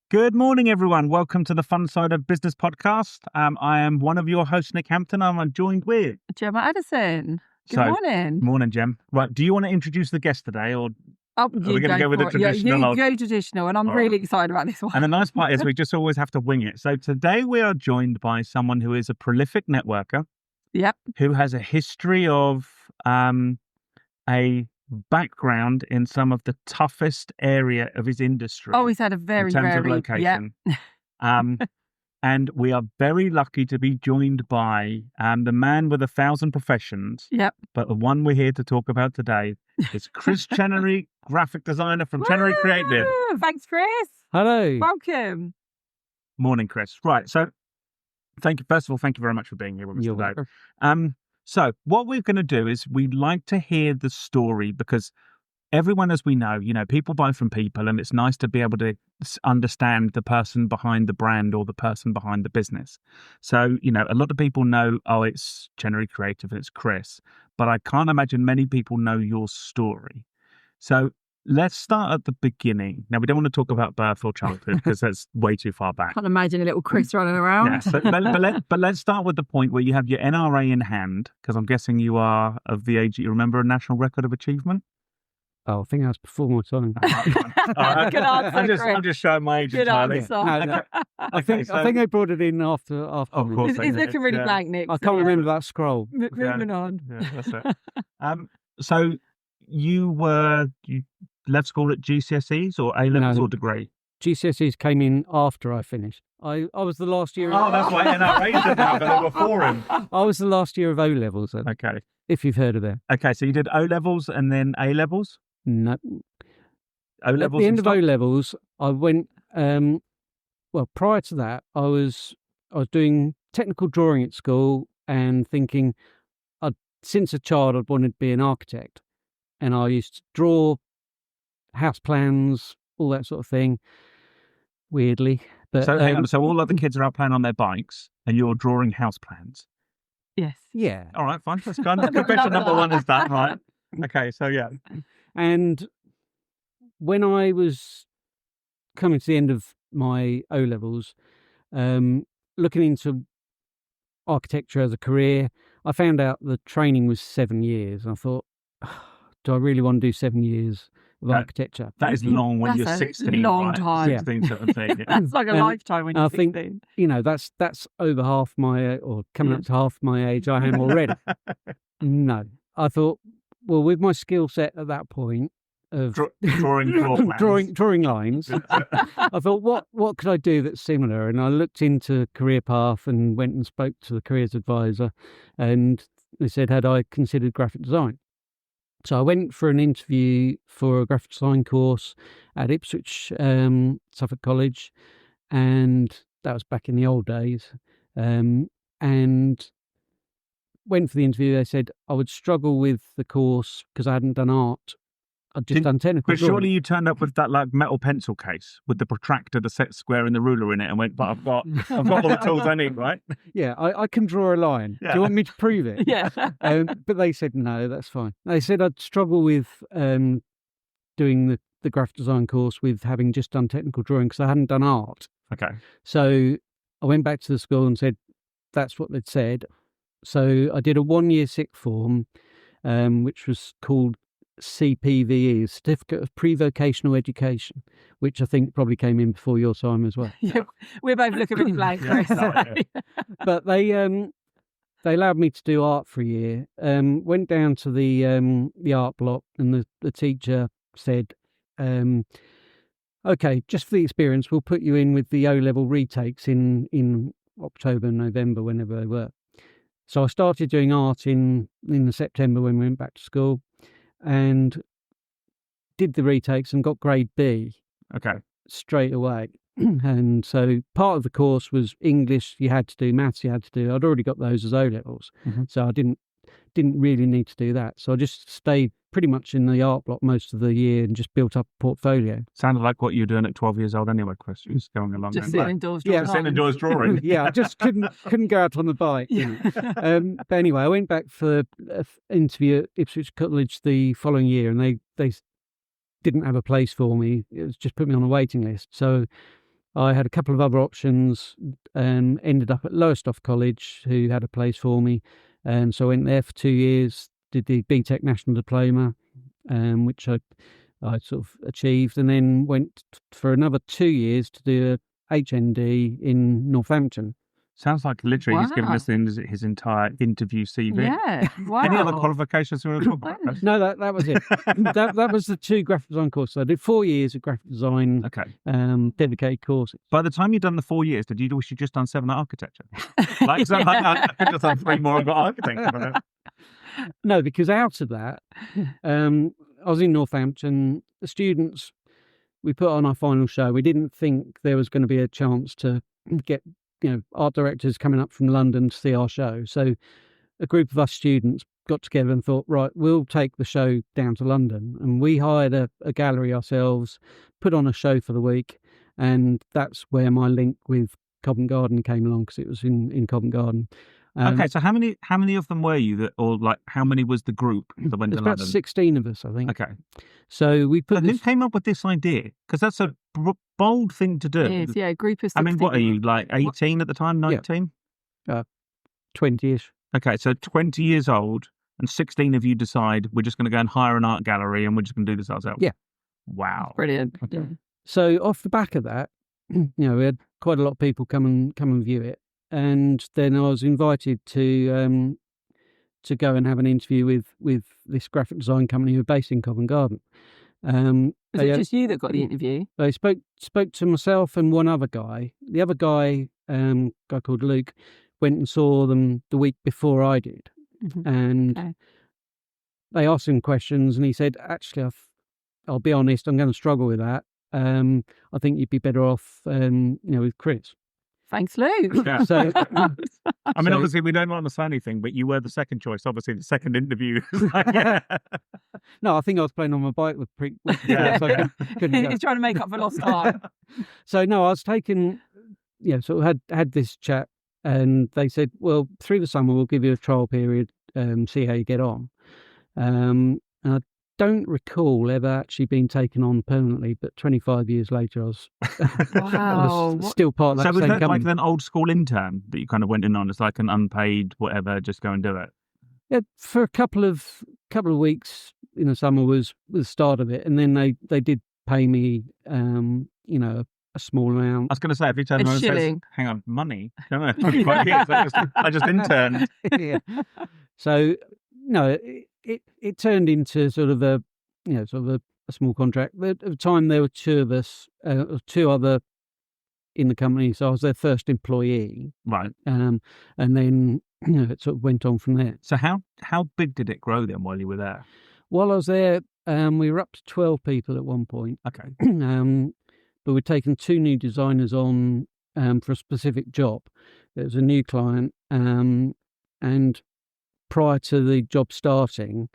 Good morning, everyone. Welcome to the Fun Side of Business podcast. I am one of your hosts, Nick Hampton. I'm joined with Gemma Addison. Good morning. Morning, Gem. Right, do you want to introduce the guest today, or are we going to go with the traditional? Yeah, you go traditional, and I'm really excited about this one. And the nice part is we just always have to wing it. So today we are joined by someone who is a prolific networker. Yep. Who has a history of a background in some of the toughest area of his industry. Oh, he's had a very, in terms of location. Yep. And we are very lucky to be joined by the man with 1,000 professions. Yep. But the one we're here to talk about today is Chris Chenery, graphic designer from Chenery Creative. Thanks, Chris. Hello. Welcome. Morning, Chris. Right. So thank you. First of all, thank you very much for being here with us today. Welcome. So what we're going to do is we'd like to hear the story, because everyone, as we know, people buy from people, and it's nice to be able to understand the person behind the brand or the person behind the business. So, a lot of people know, it's Chenery Creative and it's Chris, but I can't imagine many people know your story. So let's start at the beginning. Now, we don't want to talk about birth or childhood because that's way too far back. Can't imagine a little Chris running around. Yeah, so, but let's start with the point where you have your NRA in hand, because I'm guessing you are of the age that you remember a national record of achievement. Oh, I think that was before my time. Good answer, I'm just showing my age Good entirely. answer. No, I think they brought it in after. Of course, He's looking really blank, Nick. I can't remember that scroll. Moving on. Yeah, that's it. So you left school at GCSEs or A-levels or degree? GCSEs came in after I finished. I was the last year. Oh, that's why NRA's did now, but they were for him. I was the last year of O-levels. Okay. If you've heard of them. Okay, so you did O-levels and then A-levels? No. O-levels. At the end of O-levels, I went. Prior to that, I was doing technical drawing at school and thinking, since a child, I'd wanted to be an architect, and I used to draw house plans, all that sort of thing. Weirdly, but so all other kids are out playing on their bikes, and you're drawing house plans. Yes. Yeah. All right, fine. That's kind of confession number one is that, right? Okay, so yeah. And when I was coming to the end of my O-levels, looking into architecture as a career, I found out the training was 7 years. I thought, do I really want to do 7 years of architecture? That is long when That's you're 16. long right? time. 16, 17. Yeah. That's like a lifetime when you're 16. That's over half my, or coming up to half my age I am already. No. I thought, well, with my skill set at that point of drawing lines, I thought, what could I do that's similar? And I looked into career path and went and spoke to the careers advisor, and they said, had I considered graphic design? So I went for an interview for a graphic design course at Ipswich, Suffolk College, and that was back in the old days. And went for the interview. They said I would struggle with the course because I hadn't done art. I'd just done technical. But surely you turned up with that metal pencil case with the protractor, the set square, and the ruler in it, and went, "But I've got all the tools I need, right?" Yeah, I can draw a line. Yeah. Do you want me to prove it? Yeah. But they said no, that's fine. They said I'd struggle with doing the graphic design course with having just done technical drawing because I hadn't done art. Okay. So I went back to the school and said that's what they'd said. So I did a 1-year sixth form, which was called CPVE, Certificate of Pre-Vocational Education, which I think probably came in before your time as well. Yeah, we're both looking really blank, Chris. But they allowed me to do art for a year. Went down to the art block, and the teacher said, "Okay, just for the experience, we'll put you in with the O-level retakes in October, November, whenever they were." So I started doing art in the September when we went back to school, and did the retakes and got grade B. Okay. Straight away. And so part of the course was English you had to do, maths you had to do. I'd already got those as O-levels, so I didn't really need to do that. So I just stayed pretty much in the art block most of the year and just built up a portfolio. Sounded like what you were doing at 12 years old anyway, Chris. You was going along. Just sitting indoors drawing. Yeah, sitting indoors drawing. Yeah, I just couldn't go out on the bike. But anyway, I went back for an interview at Ipswich College the following year, and they didn't have a place for me. It was just put me on a waiting list. So I had a couple of other options and ended up at Lowestoft College, who had a place for me. And so I went there for 2 years, did the BTEC National Diploma, which I sort of achieved, and then went for another 2 years to do a HND in Northampton. Sounds like literally he's given us his entire interview CV. Yeah, wow. Any other qualifications we want to talk about? No, that was it. that was the 2 graphic design courses. So I did 4 years of graphic design, dedicated courses. By the time you'd done the 4 years, did you wish you'd just done 7 at architecture? Like, so I could just have 3 more about architecture. No, because out of that, I was in Northampton. The students, we put on our final show. We didn't think there was going to be a chance to get art directors coming up from London to see our show. So a group of us students got together and thought, right, we'll take the show down to London. And we hired a gallery ourselves, put on a show for the week. And that's where my link with Covent Garden came along, because it was in Covent Garden. Okay, so how many of them were you, or like how many was the group that went to London? About 16 of us, I think. Okay. So we put. Who came up with this idea? Because that's a bold thing to do. It is, yeah. A group of 16. I mean, what are you, like 18 at the time, 19? 20-ish. Okay, so 20 years old, and 16 of you decide we're just going to go and hire an art gallery and we're just going to do this ourselves. Yeah. Wow. Brilliant. Okay. Yeah. So off the back of that, we had quite a lot of people come and view it. And then I was invited to go and have an interview with this graphic design company who are based in Covent Garden. Was it just you that got the interview? They spoke to myself and one other guy. The other guy, guy called Luke, went and saw them the week before I did. Mm-hmm. And they asked him questions, and he said, actually, I'll be honest, I'm going to struggle with that. I think you'd be better off with Chris. Thanks, Luke. Yeah. So, I mean, obviously, we don't want to say anything, but you were the second choice. Obviously, the second interview. No, I think I was playing on my bike with Yeah. so I couldn't go. He's trying to make up for lost time. So no, I was taken. Sort of had this chat, and they said, well, through the summer we'll give you a trial period, see how you get on. And I don't recall ever actually being taken on permanently, but 25 years later, I was, I was still part of that. So was same that company. like an old school intern that you kind of went in on? It's like an unpaid whatever, just go and do it. Yeah, for a couple of weeks in the summer was the start of it, and then they did pay me, a small amount. I was going to say, if you turn A around and says, shilling. hang on, money? No, 25 years. I just interned. Yeah. So no, it turned into sort of a small contract. At the time, there were 2 of us, 2 other in the company, so I was their first employee. Right. And then it sort of went on from there. So how big did it grow then while you were there? While I was there, we were up to 12 people at one point. Okay. But we'd taken 2 new designers on for a specific job. There was a new client, and prior to the job starting,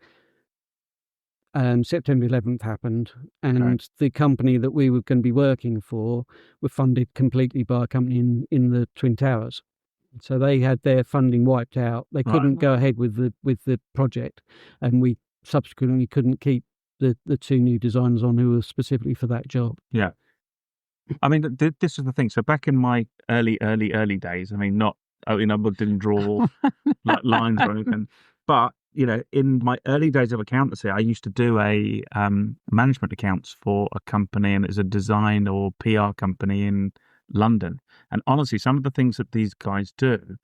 September 11th happened, and the company that we were going to be working for were funded completely by a company in the Twin Towers. So they had their funding wiped out. They couldn't go ahead with the project, and we subsequently couldn't keep the 2 new designers on who were specifically for that job. Yeah. I mean, this is the thing. So back in my early days, I mean, I didn't draw like lines or anything, but in my early days of accountancy, I used to do a management accounts for a company, and it's a design or PR company in London. And honestly, some of the things that these guys do,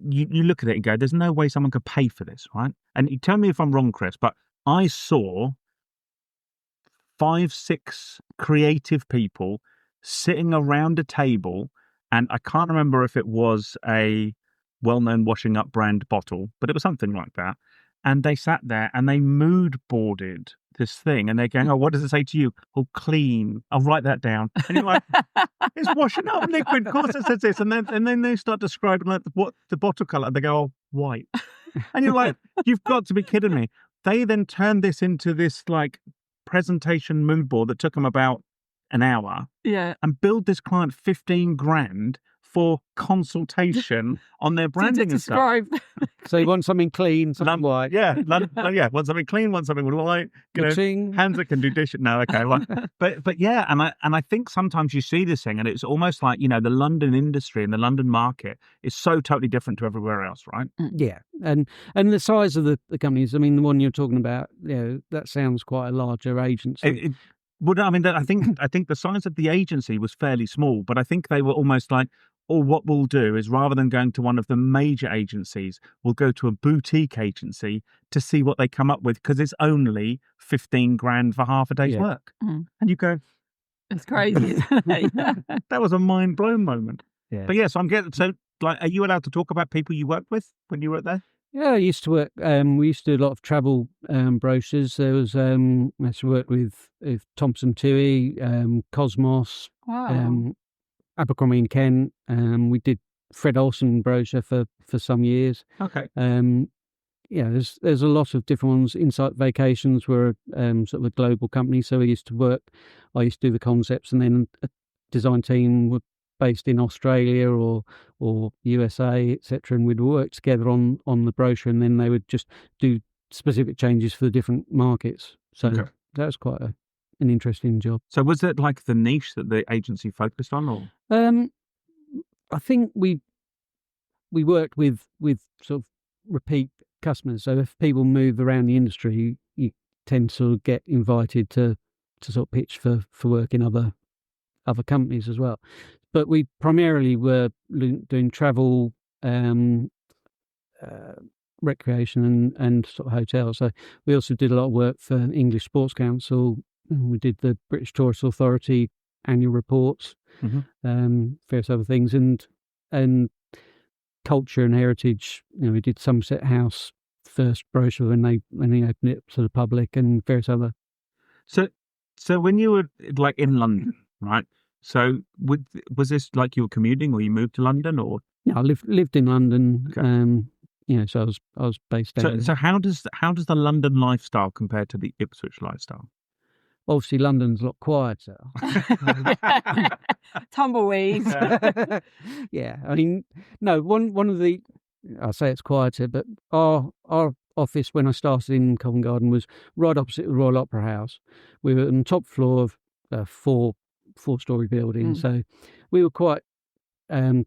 you look at it and go, there's no way someone could pay for this, right? And you tell me if I'm wrong, Chris, but I saw 5, 6 creative people sitting around a table, and I can't remember if it was a well-known washing up brand bottle, but it was something like that. And they sat there and they mood boarded this thing, and they're going, oh, what does it say to you? Oh, clean. I'll write that down. And you're like, it's washing up liquid. Of course it says this. And then they start describing like what the bottle colour, and they go, oh, white. And you're like, you've got to be kidding me. They then turned this into this like presentation mood board that took them about an hour. Yeah. And billed this client 15 grand for consultation on their branding and stuff. So you want something clean, something white. Yeah, want something clean, want something white. Hands that can do dishes. No, okay, well, but yeah, and I think sometimes you see this thing, and it's almost like the London industry and the London market is so totally different to everywhere else, right? Yeah, and the size of the companies. I mean, the one you're talking about, that sounds quite a larger agency. I think the size of the agency was fairly small, but I think they were almost like, what we'll do is rather than going to one of the major agencies, we'll go to a boutique agency to see what they come up with, because it's only 15 grand for half a day's work. And you go, it's crazy, isn't it? That was a mind blown moment. Yeah. But yes, are you allowed to talk about people you worked with when you were there? Yeah, I used to work. We used to do a lot of travel brochures. There was I used to work with Thompson Toohey, Cosmos, Wow. Abercrombie and Kent. We did Fred Olsen brochure for some years. Okay. There's a lot of different ones. Insight Vacations were sort of a global company, so I used to do the concepts, and then a design team were based in Australia or USA, etc., and we'd work together on the brochure, and then they would just do specific changes for the different markets. So that was quite an interesting job. So was it like the niche that the agency focused on, or? I think we worked with sort of repeat customers. So if people move around the industry, you tend to get invited to sort of pitch for work in other companies as well. But we primarily were doing travel, recreation and sort of hotels. So we also did a lot of work for English Sports Council. We did the British Tourist Authority annual reports, various other things, and culture and heritage. We did Somerset House first brochure when they opened it to the public, and various other. So when you were like in London, right? So was this like you were commuting, or you moved to London, or? Yeah, I lived in London. Okay. So I was based there. So how does the London lifestyle compare to the Ipswich lifestyle? Obviously, London's a lot quieter. Tumbleweed. Yeah, I mean, no. One of the, I say it's quieter, but our office when I started in Covent Garden was right opposite the Royal Opera House. We were on the top floor of a four-story building, so we were quite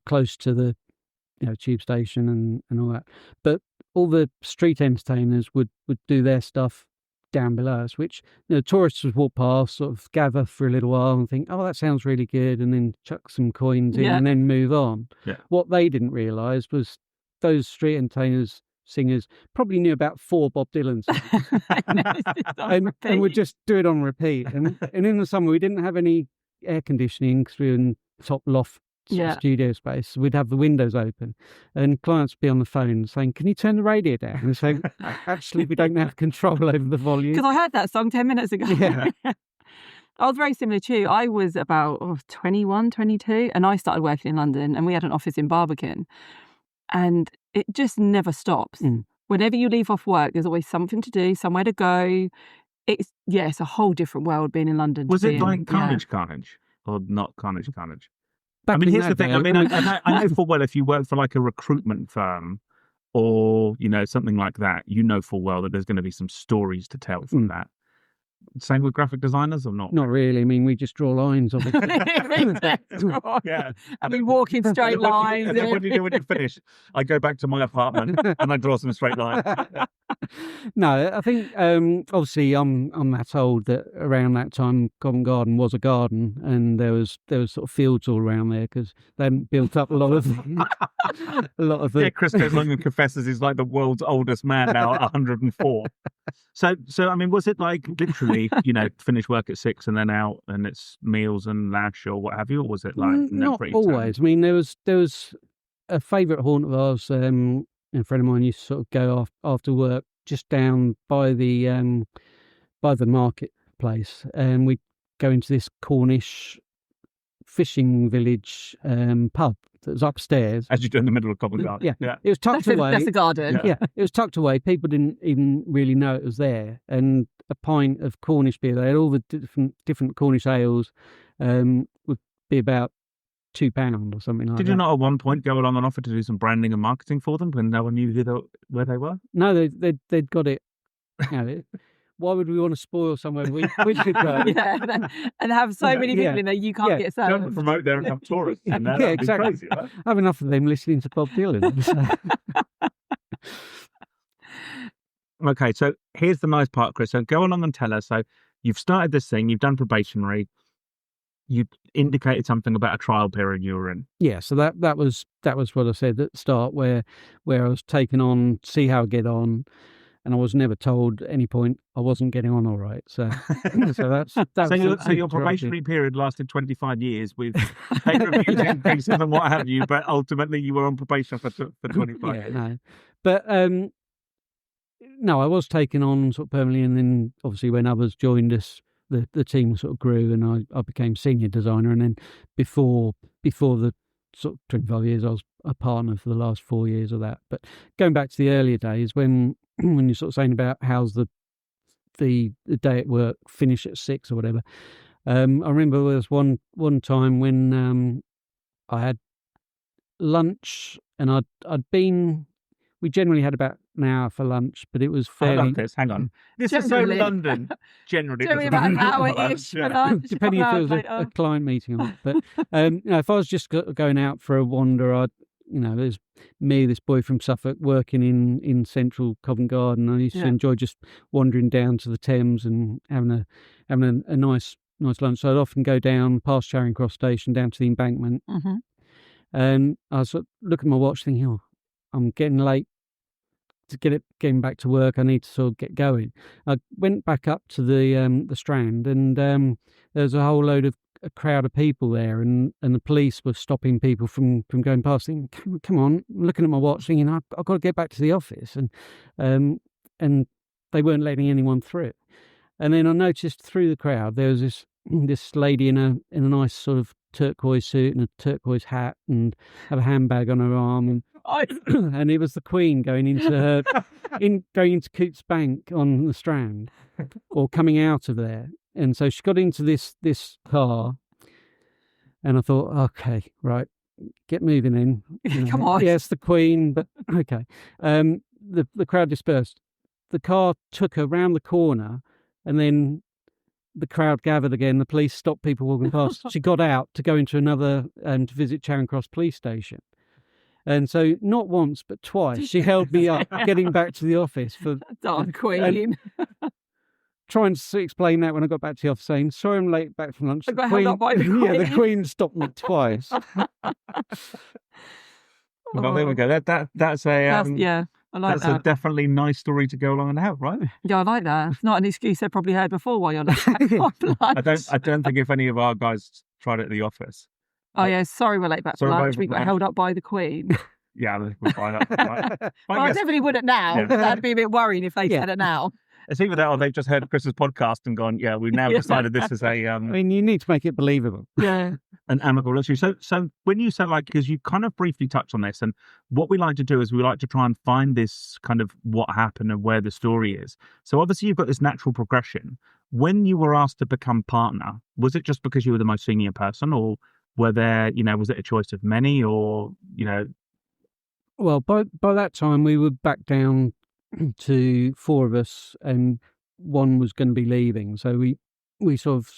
close to the tube station and all that. But all the street entertainers would do their stuff down below us, which tourists would walk past, sort of gather for a little while and think, oh, that sounds really good, and then chuck some coins in and then move on. Yeah. What they didn't realise was those street entertainers, singers, probably knew about 4 Bob Dylan songs. and would just do it on repeat. And in the summer, we didn't have any air conditioning because we were in top loft studio space. We'd have the windows open, and clients would be on the phone saying, "Can you turn the radio down?" And saying, "Actually, we don't have control over the volume." Because I heard that song 10 minutes ago. Yeah. I was very similar to you. I was about 21, 22, and I started working in London, and we had an office in Barbican, and it just never stops. Whenever you leave off work, there's always something to do, somewhere to go. It's a whole different world being in London. Was it like Carnage, or not Carnage? I mean, here's the thing. I mean, I know full well if you work for like a recruitment firm or, something like that, full well that there's going to be some stories to tell from that. Same with graphic designers, or not? Not really. I mean, we just draw lines, obviously. Yeah. And we walk in straight lines. And then what do you do when you finish? I go back to my apartment and I draw some straight lines. No, I think obviously I'm that old that around that time Covent Garden was a garden, and there was sort of fields all around there because they hadn't built up a lot of the. Yeah, Chris goes along and confesses he's like the world's oldest man now at 104. So I mean, was it like literally, finish work at 6 and then out and it's meals and lash or what have you, or was it like not always? I mean, there was a favourite haunt of ours. A friend of mine used to sort of go after work just down by the marketplace, and we'd go into this Cornish fishing village pub that was upstairs. As you do in the middle of Covent Garden. Yeah. It was tucked away. That's a garden. Yeah, it was tucked away. People didn't even really know it was there. And a pint of Cornish beer, they had all the different Cornish ales, would be about £2 or something like that. Did you not at one point go along and offer to do some branding and marketing for them when no one knew where they were? No, they'd got it. Why would we want to spoil somewhere we could go? And have so many people in there you can't get served. Don't promote there and have tourists in there. That'd be crazy, right? I have enough of them listening to Bob Dylan. Okay, so here's the nice part, Chris. So go along and tell us. So you've started this thing, you've done probationary, you indicated something about a trial period you were in. Yeah, so that was what I said at the start, where I was taken on, see how I get on, and I was never told at any point I wasn't getting on all right. So so your probationary period lasted 25 years with pay reviews, increases and what have you, but ultimately you were on probation for 25 years. No. But no, I was taken on sort of permanently, and then obviously when others joined us, the team sort of grew, and I became senior designer. And then before the sort of 25 years, I was a partner for the last 4 years of that. But going back to the earlier days, when you're sort of saying about how's the day at work, finish at 6 or whatever, I remember there was one time when I had lunch, and I'd been. We generally had about an hour for lunch, but it was fairly... I love this. Hang on. This is so London. Generally about an hour-ish for lunch. Depending if it was a client meeting or not. But if I was just going out for a wander, there's me, this boy from Suffolk, working in central Covent Garden. I used to enjoy just wandering down to the Thames and having a nice lunch. So I'd often go down past Charing Cross Station, down to the Embankment. Mm-hmm. And I was sort of looking at my watch thinking, oh, I'm getting late to getting back to work. I need to sort of get going. I went back up to the Strand, and there was a whole load of a crowd of people there, and the police were stopping people from going past. Thinking, come on, I'm looking at my watch, thinking I've got to get back to the office, and they weren't letting anyone through. And then I noticed through the crowd there was this lady in a nice sort of turquoise suit and a turquoise hat, and had a handbag on her arm, and it was the Queen going into Coutts Bank on the Strand, or coming out of there. And so she got into this car, and I thought, okay, right, get moving in. Come on. Yes, the Queen, but okay. The crowd dispersed. The car took her round the corner, and then the crowd gathered again. The police stopped people walking past. She got out to go into another, to visit Charing Cross Police Station. And so not once, but twice, she held me up getting back to the office for... Darn Queen. Trying to explain that when I got back to the office, saying, sorry I'm late back from lunch. I got held up by the Queen. Yeah, the Queen stopped me twice. Well, there we go. That's a... I like That's a definitely nice story to go along and have, right? Yeah, I like that. It's not an excuse they've probably heard before while you're late. I don't think if any of our guys tried it at the office. Oh yeah, sorry we're late back for lunch. We got held up by the Queen. Yeah, we'll find out. Right. Well, I definitely wouldn't now. Yeah. That'd be a bit worrying if they said it now. It's either that or they've just heard Chris's podcast and gone, yeah, we've now decided this is a... I mean, you need to make it believable. Yeah. An amicable issue. So when you said, like, because you kind of briefly touched on this, and what we like to do is we like to try and find this kind of what happened and where the story is. So obviously you've got this natural progression. When you were asked to become partner, was it just because you were the most senior person, or were there, was it a choice of many, or, Well, by that time we were back down to 4 of us, and one was going to be leaving. So we sort of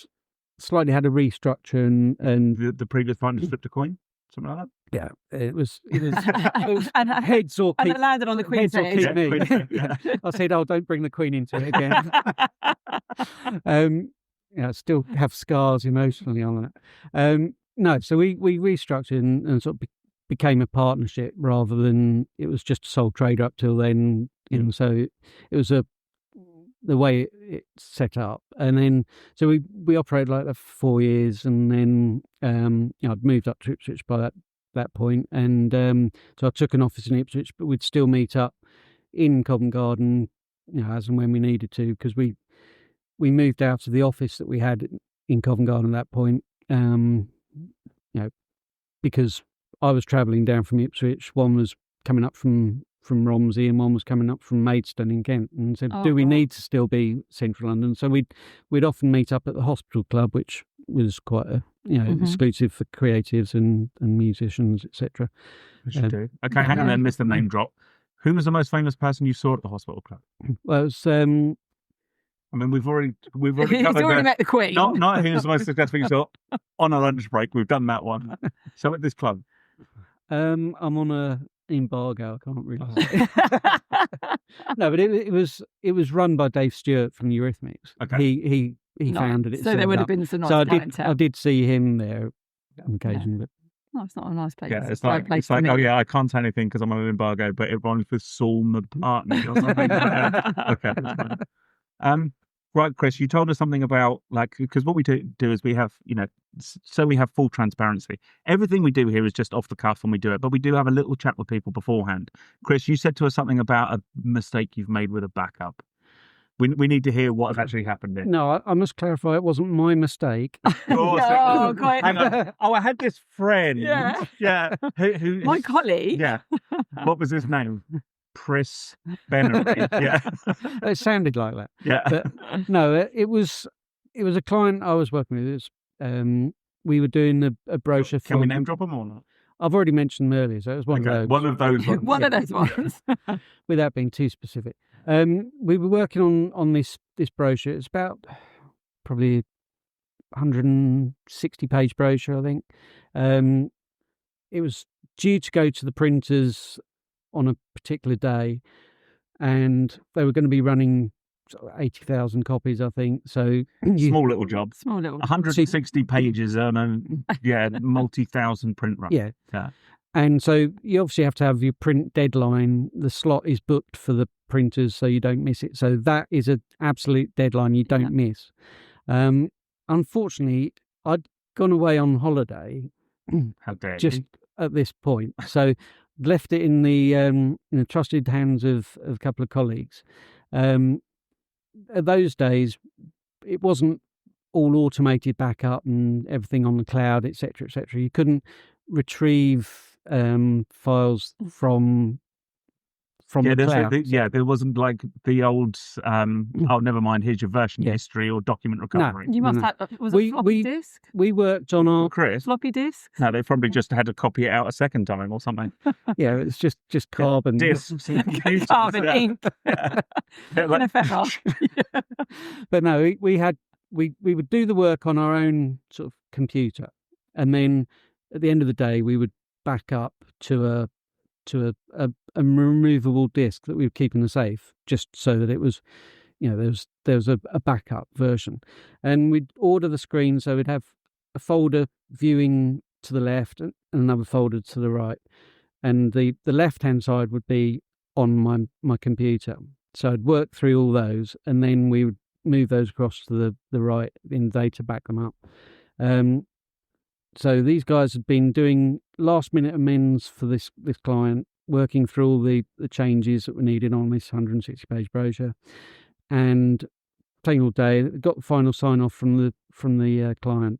slightly had a restructure, and the previous partner flipped a coin, something like that. Yeah, it was and heads or and it landed on the Queen's head. Yeah. I said, "Oh, don't bring the Queen into it again." I still have scars emotionally on that. No, so we restructured and sort of became a partnership rather than it was just a sole trader up till then. So it was the way it's set up, and then so we operated like that for 4 years, and then I'd moved up to Ipswich by that point, and so I took an office in Ipswich, but we'd still meet up in Covent Garden, as and when we needed to, because we moved out of the office that we had in Covent Garden at that point, because I was travelling down from Ipswich. One was coming up from Romsey, and one was coming up from Maidstone in Kent, and said, do we need to still be central London? So we'd often meet up at the Hospital Club, which was quite exclusive for creatives and musicians, etc. We should do. Okay, hang on then, missed the name drop. Who was the most famous person you saw at the Hospital Club? Well, it was, I mean, we've already He's covered already met the Queen. Not who's the most successful you saw on a lunch break. We've done that one. So at this club, I'm on a embargo. I can't really say. No, but it was run by Dave Stewart from Eurythmics. Okay. He founded it. So there would have been some nice clientele. I did see him there on occasion, but. No, it's not a nice place. Yeah, it's like I can't say anything because I'm on an embargo, but it runs with Saul McCartney or something. Okay, that's fine. Right, Chris, you told us something about because what we do is we have so we have full transparency. Everything we do here is just off the cuff when we do it, but we do have a little chat with people beforehand. Chris, you said to us something about a mistake you've made with a backup. We need to hear what actually happened here. No, I must clarify, it wasn't my mistake. Hang on. I had this friend. Yeah. Who my colleague. Yeah. What was his name? Chris Chenery. Yeah. It sounded like that. Yeah. But no, it was a client I was working with. We were doing a brochure for. Can we name drop them or not? I've already mentioned them earlier, so it was one of those. One of those ones. One of those ones. Without being too specific. We were working on this brochure. It's about probably 160-page brochure, I think. It was due to go to the printers on a particular day, and they were going to be running 80,000 copies, I think. So small little job. 160 pages on a multi-thousand print run. Yeah. And so you obviously have to have your print deadline. The slot is booked for the printers so you don't miss it. So that is an absolute deadline you don't miss. Unfortunately, I'd gone away on holiday. How dare just you? At this point. So left it in the trusted hands of a couple of colleagues. At those days, it wasn't all automated backup and everything on the cloud, etc., etc. You couldn't retrieve files from the cloud. There wasn't like the old never mind, here's your version history or document recovery. You must have was it floppy disk? We worked on our floppy disk. No, they probably just had to copy it out a second time or something. Yeah, it's just carbon discs, carbon ink. But no, we would do the work on our own sort of computer, and then at the end of the day we would back up to a removable disk that we would keep in the safe, just so that it was, there was a backup version. And we'd order the screen, so we'd have a folder viewing to the left and another folder to the right, and the left hand side would be on my computer. So I'd work through all those, and then we would move those across to the right in the day to back them up. So these guys had been doing last minute amends for this client, working through all the changes that were needed on this 160-page brochure, and taking all day. Got the final sign off from the client,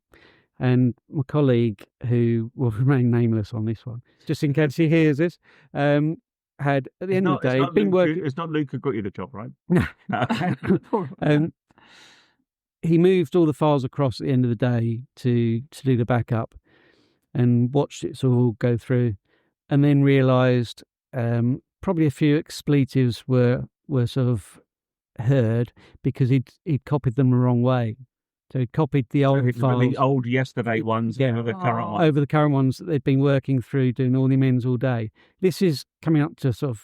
and my colleague, who will remain nameless on this one, just in case he hears this, had at the end of the day been working. It's not Luke who got you the job, right? No. He moved all the files across at the end of the day to do the backup, and watched it all go through, and then realised probably a few expletives were sort of heard because he'd copied them the wrong way. So he'd copied the old files, the old yesterday ones, over the current ones. Over the current ones that they'd been working through, doing all the amends all day. This is coming up to sort of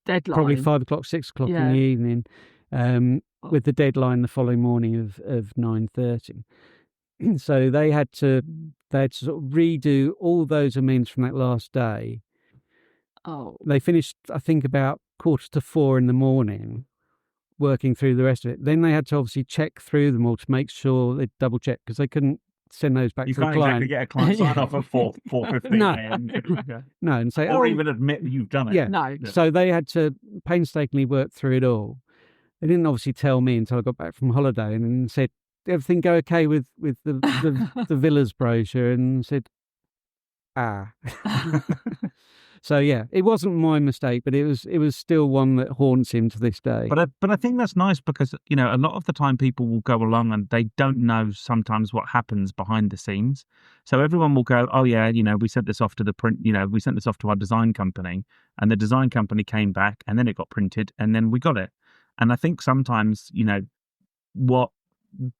deadline, probably 5 o'clock, 6 o'clock in the evening. With the deadline the following morning of 9:30. So they had to sort of redo all those amends from that last day. They finished, I think, about 3:45 in the morning, working through the rest of it. Then they had to obviously check through them all to make sure they double check, because they couldn't send those back to the client. You can't exactly get a client sign off at 4:15 No, and say, or even admit that you've done it. Yeah. No. So they had to painstakingly work through it all. They didn't obviously tell me until I got back from holiday, and then said, everything go okay with the villas brochure? And said, So yeah, it wasn't my mistake, but it was still one that haunts him to this day. But I think that's nice because, you know, a lot of the time people will go along and they don't know sometimes what happens behind the scenes. So everyone will go, oh yeah, you know, we sent this off to we sent this off to our design company, and the design company came back and then it got printed and then we got it. And I think sometimes, you know, what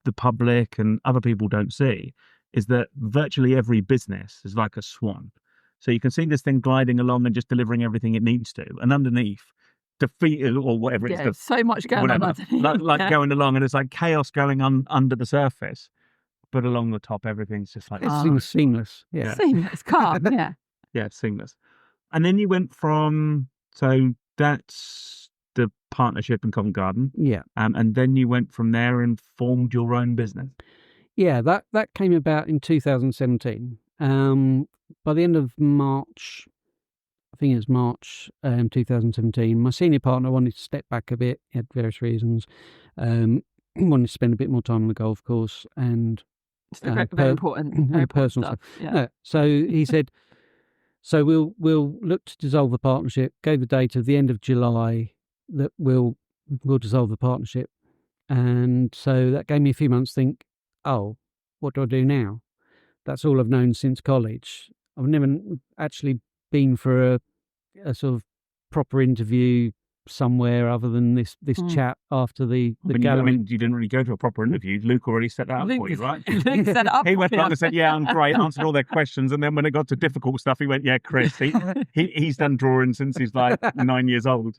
the public and other people don't see is that virtually every business is like a swan. So you can see this thing gliding along and just delivering everything it needs to, and underneath, defeated or whatever it is, so much going on underneath. like going along, and it's like chaos going on under the surface, but along the top, everything's just like it's seamless. Yeah, seamless, calm. Yeah, yeah, seamless. And then you went from that's the partnership in Covent Garden. Yeah, and then you went from there and formed your own business. Yeah, that came about in 2017. By the end of March, I think it was March 2017, my senior partner wanted to step back a bit. He had various reasons. Wanted to spend a bit more time on the golf course and very important, very personal stuff. Yeah. No, so he said, so we'll look to dissolve the partnership. Gave the date of the end of July that we'll dissolve the partnership. And so that gave me a few months to think, oh, what do I do now? That's all I've known since college. I've never actually been for a sort of proper interview somewhere other than this chat after the gallery. You didn't really go to a proper interview. Luke already set that up for you, right? Luke set it up. He went along and said, yeah, I'm great, answered all their questions. And then when it got to difficult stuff, he went, yeah, Chris, he's done drawing since he's like 9 years old.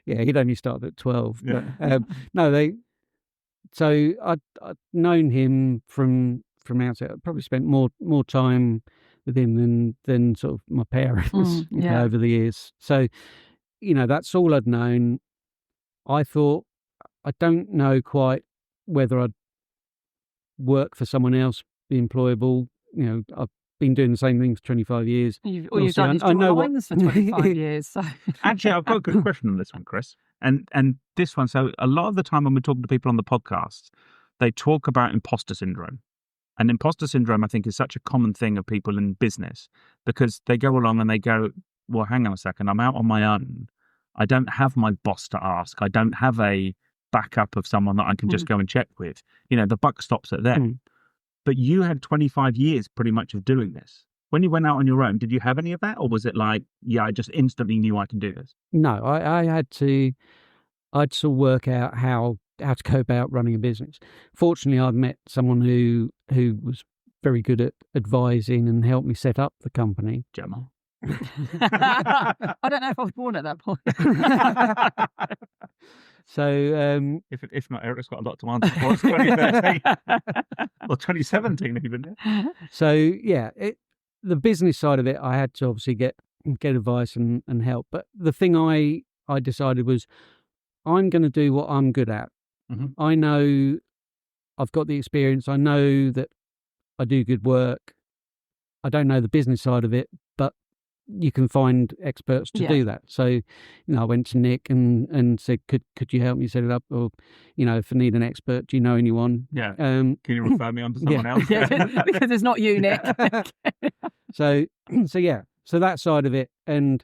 Yeah, he'd only started at 12. Yeah. But, so I'd known him from outset. I probably spent more time with him than sort of my parents over the years. So, you know, that's all I'd known. I thought, I don't know quite whether I'd work for someone else, be employable. You know, I've been doing the same thing for 25 years. All you've done is draw lines for 25 years. So. Actually, I've got a good question on this one, Chris. And this one, so a lot of the time when we're talking to people on the podcast, they talk about imposter syndrome. And imposter syndrome, I think, is such a common thing of people in business because they go along and they go, well, hang on a second, I'm out on my own. I don't have my boss to ask. I don't have a backup of someone that I can just go and check with. You know, the buck stops at them. But you had 25 years pretty much of doing this. When you went out on your own, did you have any of that? Or was it like, yeah, I just instantly knew I can do this? No, I'd sort of work out how to go about running a business. Fortunately, I'd met someone who was very good at advising and helped me set up the company. Gemma. I don't know if I was born at that point. So, if not, Eric's got a lot to answer for. It's 2013 or 2017 even. So yeah, the business side of it, I had to obviously get advice and help. But the thing I decided was, I'm going to do what I'm good at. Mm-hmm. I know I've got the experience. I know that I do good work. I don't know the business side of it, but you can find experts to do that. So, you know, I went to Nick and said, could you help me set it up? Or, you know, if I need an expert, do you know anyone? Yeah. Can you refer me on to someone else? Because it's not you, Nick. So that side of it. And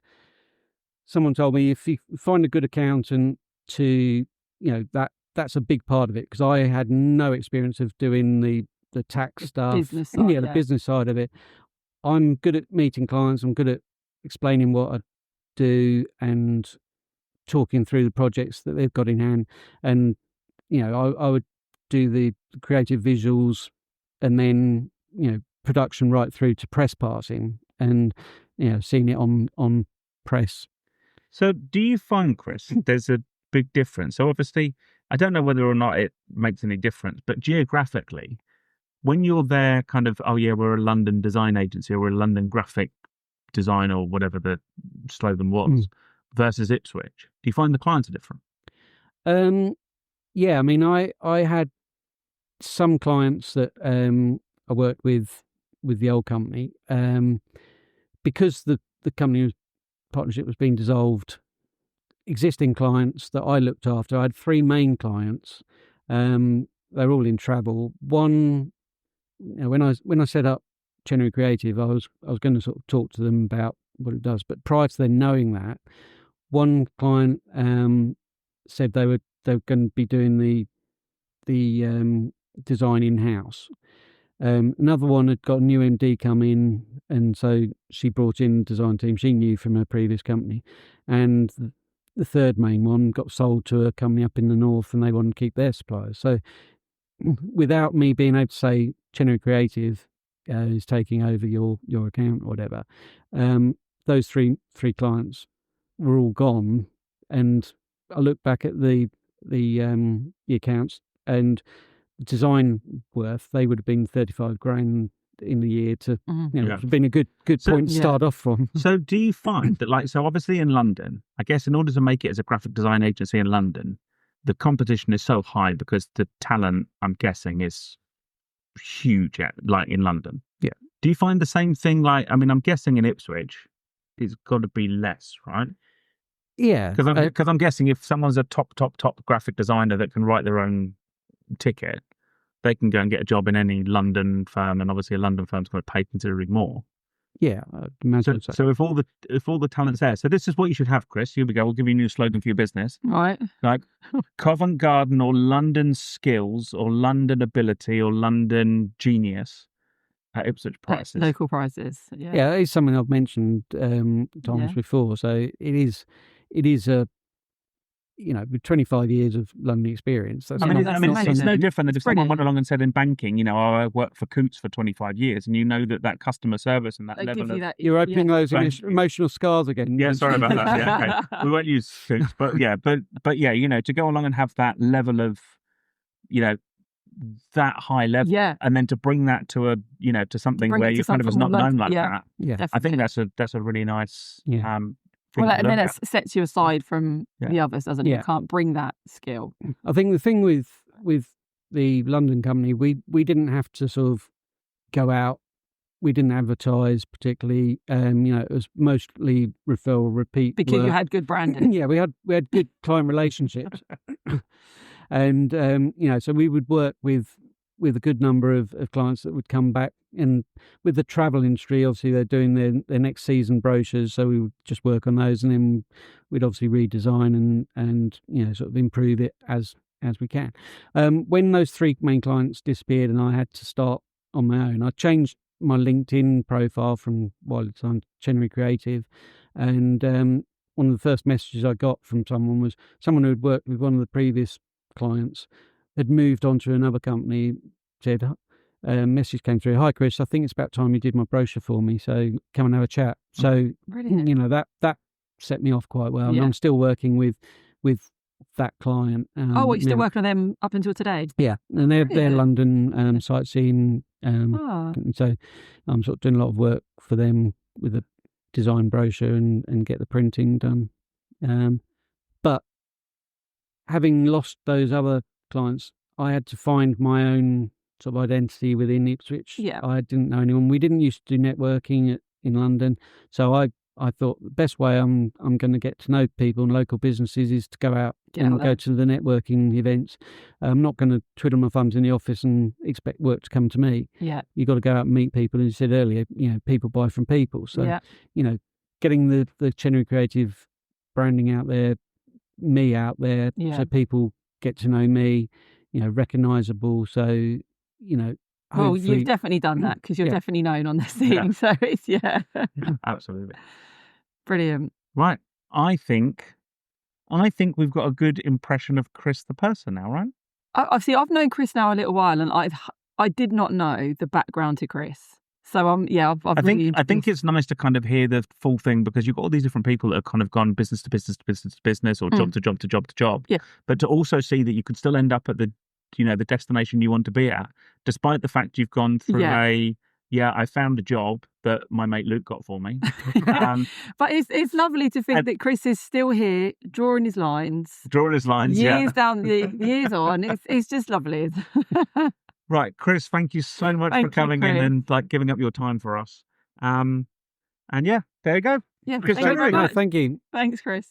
someone told me, if you find a good accountant to, you know, that's a big part of it, because I had no experience of doing the tax stuff. Business side, the business side of it. I'm good at meeting clients. I'm good at explaining what I do and talking through the projects that they've got in hand. And, you know, I would do the creative visuals and then, you know, production right through to press passing and, you know, seeing it on press. So do you find, Chris, there's a big difference? So obviously, I don't know whether or not it makes any difference, but geographically, when you're there kind of, oh yeah, we're a London design agency or we're a London graphic design or whatever the slogan was, versus Ipswich, do you find the clients are different? Yeah, I mean, I had some clients that I worked with the old company, because the company partnership was being dissolved. Existing clients that I looked after, I had 3 main clients. They're all in travel. One, you know, when I set up Chenery Creative, I was going to sort of talk to them about what it does. But prior to them knowing that, one client said they were going to be doing the design in house. Another one had got a new MD come in, and so she brought in the design team she knew from her previous company, and the third main one got sold to a company up in the north, and they wanted to keep their suppliers. So without me being able to say Chenery Creative is taking over your account or whatever, those three clients were all gone, and I look back at the accounts, and design worth, they would have been 35 grand in the year to, it would have been a good point to start off from. So do you find that, so obviously in London, I guess in order to make it as a graphic design agency in London, the competition is so high because the talent, I'm guessing, is huge in London. Yeah. Do you find the same thing? I'm guessing in Ipswich, it's got to be less, right? Yeah. Because I'm guessing if someone's a top graphic designer that can write their own ticket, they can go and get a job in any London firm, and obviously a London firm's going to pay considerably more. Yeah, I imagine so. So if all the talent's there, so this is what you should have, Chris. Here we go. We'll give you a new slogan for your business. Right. Like Covent Garden or London skills or London ability or London genius at Ipswich prices. Local prices. Yeah. Yeah, it's something I've mentioned times before. So it is a, with 25 years of London experience. That's it's no different than if someone went along and said in banking, I worked for Coots for 25 years, and that customer service and that level of... You're opening those emotional scars again. Yeah, sorry about that. Yeah, okay. We won't use Coots, but to go along and have that level of, that high level, and then to bring that to to something where you kind of was not known like that. Yeah, definitely. I think that's a really nice and then it sets you aside from the others, doesn't it? You can't bring that skill. I think the thing with the London company, we didn't have to sort of go out. We didn't advertise particularly. It was mostly referral, repeat because work. You had good branding. Yeah, we had good client relationships, and so we would work with a good number of clients that would come back. And with the travel industry, obviously they're doing their next season brochures, so we would just work on those, and then we'd obviously redesign and sort of improve it as we can. When those three main clients disappeared and I had to start on my own, I changed my LinkedIn profile from Wiley to Chenery Creative, and one of the first messages I got from someone was someone who had worked with one of the previous clients, had moved on to another company, said, message came through, "Hi Chris, I think it's about time you did my brochure for me, so come and have a chat." So brilliant. That set me off quite well, and I'm still working with that client. You're still working on them up until today? Yeah, and they're London sightseeing, so I'm sort of doing a lot of work for them with a design brochure and get the printing done. But having lost those other clients, I had to find my own sort of identity within Ipswich. Yeah. I didn't know anyone. We didn't used to do networking in London, so I thought the best way I'm going to get to know people and local businesses is to go out and go to the networking events. I'm not going to twiddle my thumbs in the office and expect work to come to me. Yeah, you've got to go out and meet people. As you said earlier, people buy from people. So getting the Chenery Creative branding out there, me out there, so people get to know me. Recognisable. So well, you've definitely done that because you're definitely known on the scene. So it's absolutely brilliant. Right, I think we've got a good impression of Chris the person now, right? I've known Chris now a little while, and I did not know the background to Chris. So I think it's nice to kind of hear the full thing, because you've got all these different people that have kind of gone business to business to business to business, or job to job to job to job. Yeah. But to also see that you could still end up at the the destination you want to be at, despite the fact you've gone through I found a job that my mate Luke got for me. But it's lovely to think that Chris is still here, drawing his lines. Years down years on. It's just lovely. Right, Chris, thank you so much for coming in and giving up your time for us. And there you go. Yeah, Chris, thank you very much. Thank you. Thanks, Chris.